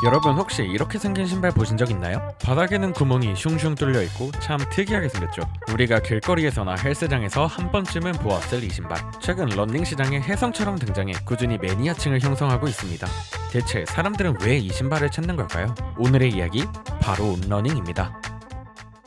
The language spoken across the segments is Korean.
여러분 혹시 이렇게 생긴 신발 보신 적 있나요? 바닥에는 구멍이 슝슝 뚫려 있고 참 특이하게 생겼죠. 우리가 길거리에서나 헬스장에서 한 번쯤은 보았을 이 신발. 최근 러닝 시장에 혜성처럼 등장해 꾸준히 매니아층을 형성하고 있습니다. 대체 사람들은 왜 이 신발을 찾는 걸까요? 오늘의 이야기 바로 온러닝입니다.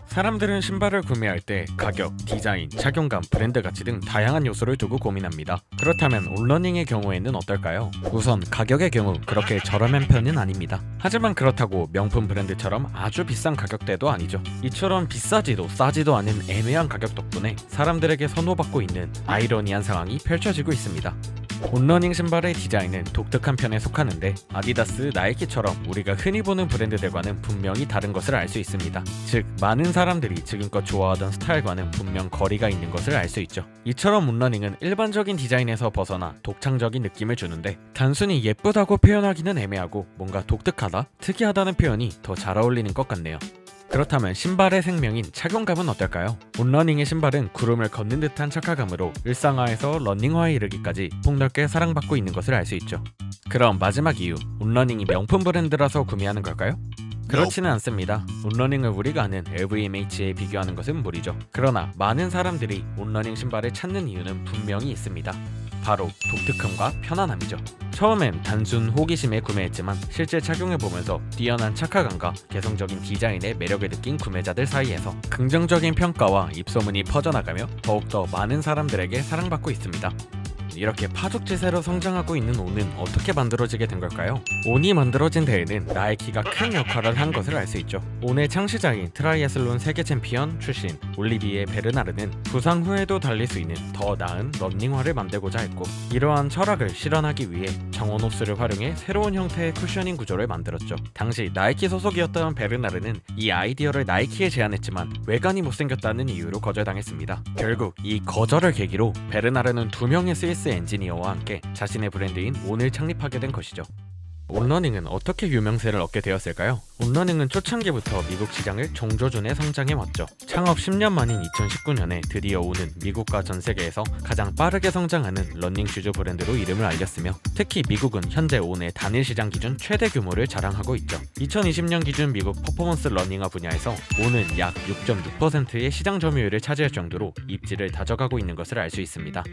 사람들은 신발을 구매할 때 가격, 디자인, 착용감, 브랜드 가치 등 다양한 요소를 두고 고민합니다. 그렇다면 온러닝의 경우에는 어떨까요? 우선 가격의 경우 그렇게 저렴한 편은 아닙니다. 하지만 그렇다고 명품 브랜드처럼 아주 비싼 가격대도 아니죠. 이처럼 비싸지도 싸지도 않은 애매한 가격 덕분에 사람들에게 선호받고 있는 아이러니한 상황이 펼쳐지고 있습니다. 온러닝 신발의 디자인은 독특한 편에 속하는데 아디다스, 나이키처럼 우리가 흔히 보는 브랜드들과는 분명히 다른 것을 알 수 있습니다. 즉, 많은 사람들이 지금껏 좋아하던 스타일과는 분명 거리가 있는 것을 알 수 있죠. 이처럼 온러닝은 일반적인 디자인에서 벗어나 독창적인 느낌을 주는데 단순히 예쁘다고 표현하기는 애매하고 뭔가 독특하다, 특이하다는 표현이 더 잘 어울리는 것 같네요. 그렇다면 신발의 생명인 착용감은 어떨까요? 온러닝의 신발은 구름을 걷는 듯한 착화감으로 일상화에서 러닝화에 이르기까지 폭넓게 사랑받고 있는 것을 알 수 있죠. 그럼 마지막 이유, 온러닝이 명품 브랜드라서 구매하는 걸까요? 그렇지는 않습니다. 온러닝을 우리가 아는 LVMH에 비교하는 것은 무리죠. 그러나 많은 사람들이 온러닝 신발을 찾는 이유는 분명히 있습니다. 바로 독특함과 편안함이죠. 처음엔 단순 호기심에 구매했지만 실제 착용해보면서 뛰어난 착화감과 개성적인 디자인의 매력을 느낀 구매자들 사이에서 긍정적인 평가와 입소문이 퍼져나가며 더욱더 많은 사람들에게 사랑받고 있습니다. 이렇게 파죽지세로 성장하고 있는 온은 어떻게 만들어지게 된 걸까요? 온이 만들어진 데에는 나이키가 큰 역할을 한 것을 알 수 있죠. 온의 창시자인 트라이애슬론 세계 챔피언 출신 올리비에 베르나르는 부상 후에도 달릴 수 있는 더 나은 러닝화를 만들고자 했고, 이러한 철학을 실현하기 위해 정원 홉스를 활용해 새로운 형태의 쿠셔닝 구조를 만들었죠. 당시 나이키 소속이었던 베르나르는 이 아이디어를 나이키에 제안했지만 외관이 못생겼다는 이유로 거절당했습니다. 결국 이 거절을 계기로 베르나르는 2명의 스위스 엔지니어와 함께 자신의 브랜드인 온을 창립하게 된 것이죠. 온러닝은 어떻게 유명세를 얻게 되었을까요? 온러닝은 초창기부터 미국 시장을 종조준에 성장해왔죠. 창업 10년 만인 2019년에 드디어 온은 미국과 전 세계에서 가장 빠르게 성장하는 러닝 슈즈 브랜드로 이름을 알렸으며, 특히 미국은 현재 온의 단일 시장 기준 최대 규모를 자랑하고 있죠. 2020년 기준 미국 퍼포먼스 러닝화 분야에서 온은 약 6.6%의 시장 점유율을 차지할 정도로 입지를 다져가고 있는 것을 알 수 있습니다.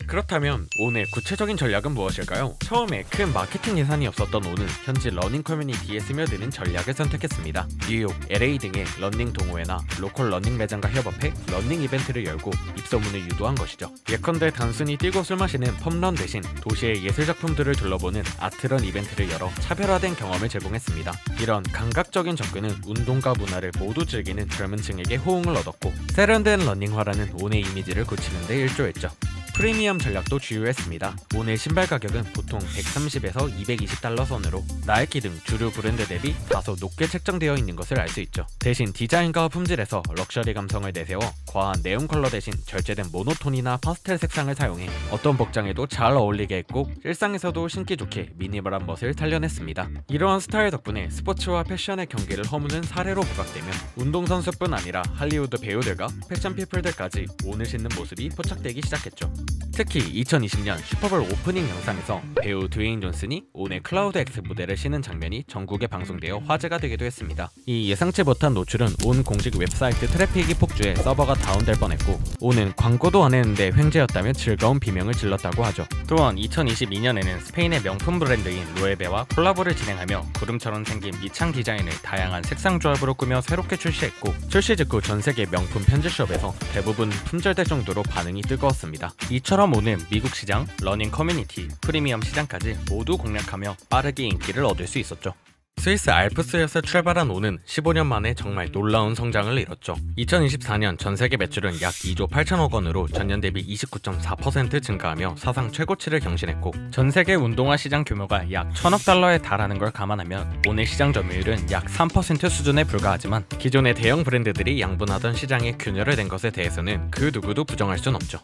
그렇다면 온의 구체적인 전략은 무엇일까요? 처음에 큰 마케팅 예산이 없었던 온은 현지 러닝 커뮤니티에 스며드는 전략을 선택했습니다. 뉴욕, LA 등의 러닝 동호회나 로컬 러닝 매장과 협업해 러닝 이벤트를 열고 입소문을 유도한 것이죠. 예컨대 단순히 뛰고 술 마시는 펌런 대신 도시의 예술 작품들을 둘러보는 아트런 이벤트를 열어 차별화된 경험을 제공했습니다. 이런 감각적인 접근은 운동과 문화를 모두 즐기는 젊은 층에게 호응을 얻었고, 세련된 러닝화라는 온의 이미지를 고치는 데 일조했죠. 프리미엄 전략도 주요했습니다. 온의 신발 가격은 보통 130에서 220달러 선으로 나이키 등 주류 브랜드 대비 다소 높게 책정되어 있는 것을 알 수 있죠. 대신 디자인과 품질에서 럭셔리 감성을 내세워 과한 네온 컬러 대신 절제된 모노톤이나 파스텔 색상을 사용해 어떤 복장에도 잘 어울리게 했고, 일상에서도 신기 좋게 미니멀한 멋을 탄련했습니다. 이러한 스타일 덕분에 스포츠와 패션의 경계를 허무는 사례로 부각되며 운동선수뿐 아니라 할리우드 배우들과 패션 피플들까지 온을 신는 모습이 포착되기 시작했죠. 특히 2020년 슈퍼볼 오프닝 영상에서 배우 드웨인 존슨이 온의 클라우드 X 모델을 신은 장면이 전국에 방송되어 화제가 되기도 했습니다. 이 예상치 못한 노출은 온 공식 웹사이트 트래픽이 폭주해 서버가 다운될 뻔했고, 온은 광고도 안 했는데 횡재였다며 즐거운 비명을 질렀다고 하죠. 또한 2022년에는 스페인의 명품 브랜드인 로에베와 콜라보를 진행하며 구름처럼 생긴 미창 디자인을 다양한 색상 조합으로 꾸며 새롭게 출시했고, 출시 직후 전 세계 명품 편집숍에서 대부분 품절될 정도로 반응이 뜨거웠습니다. 이처럼 오는 미국 시장, 러닝 커뮤니티, 프리미엄 시장까지 모두 공략하며 빠르게 인기를 얻을 수 있었죠. 스위스 알프스에서 출발한 온은 15년 만에 정말 놀라운 성장을 이뤘죠. 2024년 전 세계 매출은 약 2조 8천억 원으로 전년 대비 29.4% 증가하며 사상 최고치를 경신했고, 전 세계 운동화 시장 규모가 약 1,000억 달러에 달하는 걸 감안하면 온의 시장 점유율은 약 3% 수준에 불과하지만, 기존의 대형 브랜드들이 양분하던 시장에 균열을 낸 것에 대해서는 그 누구도 부정할 순 없죠.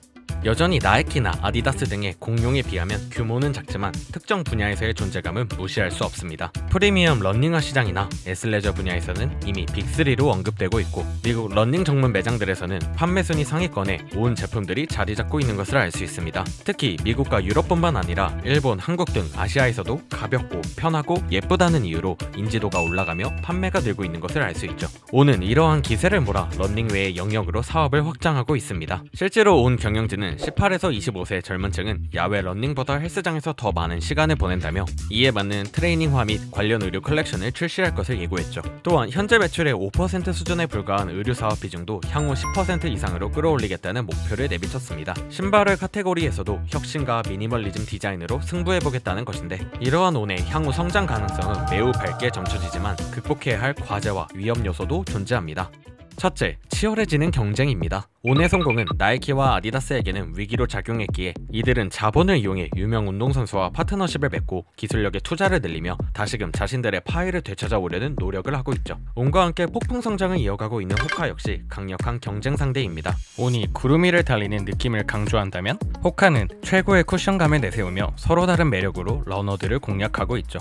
여전히 나이키나 아디다스 등의 공룡에 비하면 규모는 작지만 특정 분야에서의 존재감은 무시할 수 없습니다. 프리미엄 이처럼 러닝화 시장이나 애슬레저 분야에서는 이미 빅3로 언급되고 있고 미국 러닝 전문 매장들에서는 판매 순위 상위권에 온 제품들이 자리 잡고 있는 것을 알 수 있습니다. 특히 미국과 유럽뿐만 아니라 일본, 한국 등 아시아에서도 가볍고 편하고 예쁘다는 이유로 인지도가 올라가며 판매가 늘고 있는 것을 알 수 있죠. 온은 이러한 기세를 몰아 러닝웨어 영역으로 사업을 확장하고 있습니다. 실제로 온 경영진은 18에서 25세 젊은 층은 야외 러닝보다 헬스장에서 더 많은 시간을 보낸다며 이에 맞는 트레이닝화 및 관련 의류 컬렉션을 출시할 것을 예고했죠. 또한 현재 매출의 5% 수준에 불과한 의류 사업 비중도 향후 10% 이상으로 끌어올리겠다는 목표를 내비쳤습니다. 신발을 카테고리에서도 혁신과 미니멀리즘 디자인으로 승부해보겠다는 것인데 이러한 온의 향후 성장 가능성은 매우 밝게 점쳐지지만 극복해야 할 과제와 위험 요소도 존재합니다. 첫째, 치열해지는 경쟁입니다. 온의 성공은 나이키와 아디다스에게는 위기로 작용했기에 이들은 자본을 이용해 유명 운동선수와 파트너십을 맺고 기술력에 투자를 늘리며 다시금 자신들의 파이를 되찾아오려는 노력을 하고 있죠. 온과 함께 폭풍 성장을 이어가고 있는 호카 역시 강력한 경쟁 상대입니다. 온이 구름 위를 달리는 느낌을 강조한다면 호카는 최고의 쿠션감을 내세우며 서로 다른 매력으로 러너들을 공략하고 있죠.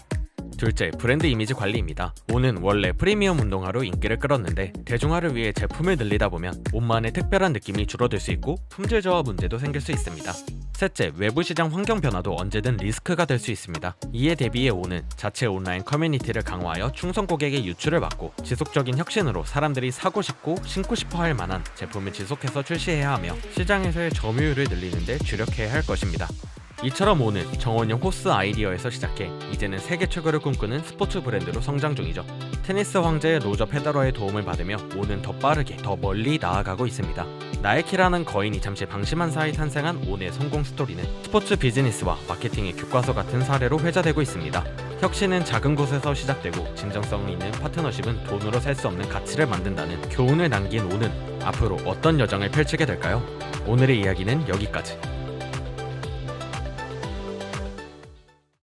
둘째, 브랜드 이미지 관리입니다. 온은 원래 프리미엄 운동화로 인기를 끌었는데 대중화를 위해 제품을 늘리다 보면 온만의 특별한 느낌이 줄어들 수 있고 품질 저하 문제도 생길 수 있습니다. 셋째, 외부 시장 환경 변화도 언제든 리스크가 될 수 있습니다. 이에 대비해 온은 자체 온라인 커뮤니티를 강화하여 충성 고객의 유출을 막고 지속적인 혁신으로 사람들이 사고 싶고 신고 싶어 할 만한 제품을 지속해서 출시해야 하며 시장에서의 점유율을 늘리는 데 주력해야 할 것입니다. 이처럼 온은 정원용 호스 아이디어에서 시작해 이제는 세계 최고를 꿈꾸는 스포츠 브랜드로 성장 중이죠. 테니스 황제의 로저 페더러의 도움을 받으며 온은 더 빠르게 더 멀리 나아가고 있습니다. 나이키라는 거인이 잠시 방심한 사이 탄생한 온의 성공 스토리는 스포츠 비즈니스와 마케팅의 교과서 같은 사례로 회자되고 있습니다. 혁신은 작은 곳에서 시작되고 진정성 있는 파트너십은 돈으로 살 수 없는 가치를 만든다는 교훈을 남긴 온은 앞으로 어떤 여정을 펼치게 될까요? 오늘의 이야기는 여기까지.